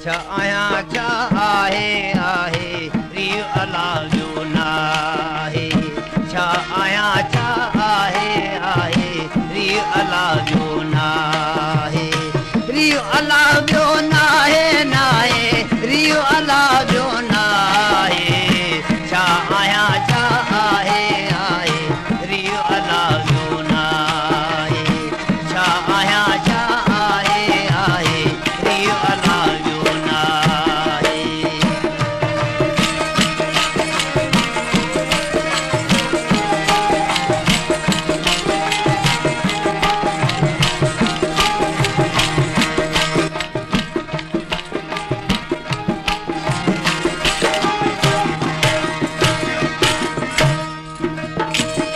छा आहियां छा आहे आहे रियो अला जो नाहे छा आहियां छा आहे आहे रियो अला जो नाहे रियो अला जो नाहे नाहे रियो अला जो नाहे छा आहियां छा आहे आहे रियो अला जो नाहे छा आहियां छा आहे आहे रियो अला जो नाहे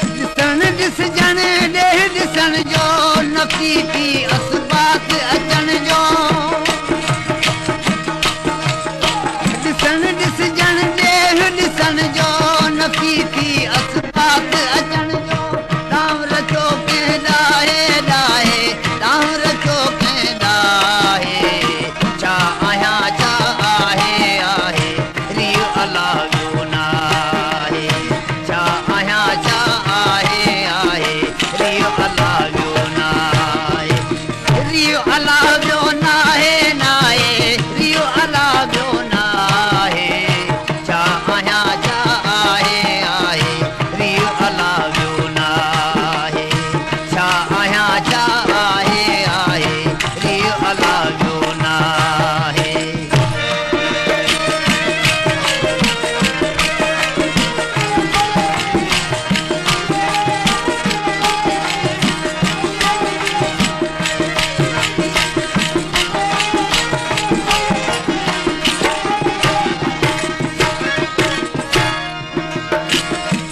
ॾिसण ॾेह ॾिसण जो नफ़ी थी असबात अचण जो ॾिसण ॾिसजण ॾेह ॾिसण जो नफ़ी थी असबात अचण जो दाम रखो कंहिं ॾाहे ॾाहे दाम रखो कंहिं ॾाहे छा आहियां छा आहे आहे रियो अला जो नाहे छा आहियां छा आहे आहे रियो अला जो नाहे रियो अला जो नाहे नाहे रियो अला जो नाहे छा आहियां छा आहे आहे रियो अला जो नाहे छा आहियां छा आहे आहे रियो अला जो नाहे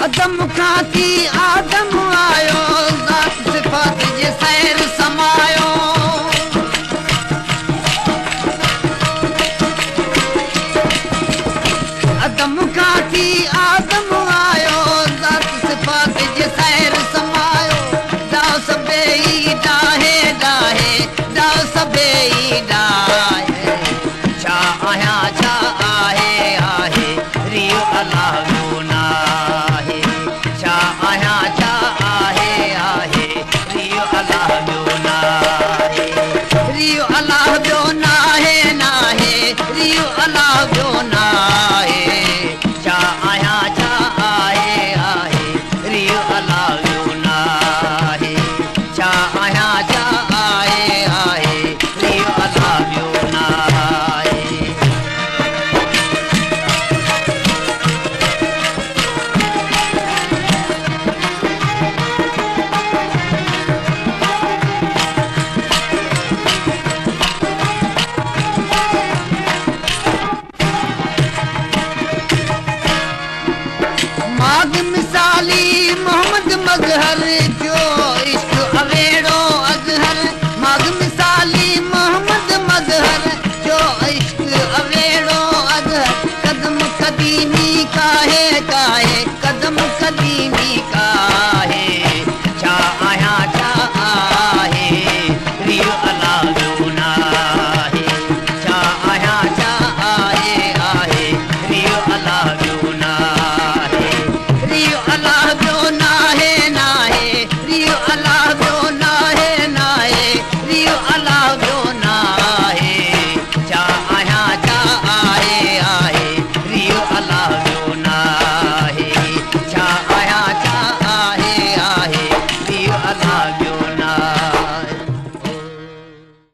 अदम खां थी आदम आयो ज़ात सिफ़ात जे सैर समायो अदम खां थी आदम आयो ज़ात सिफ़ात जे सैर समायो दाव सभई ॾाहे ॾाहे दाव सभई ॾाहे छा आहियां छा आहे आहे रियो अला जो नाहे छा आहियां छा आहे आहे रियो अला जो नाहे रियो अला जो नाहे नाहे रियो अला जो नाहे छा आहियां छा आहे आहे रियो अला जो नाहे छा आहियां छा आहे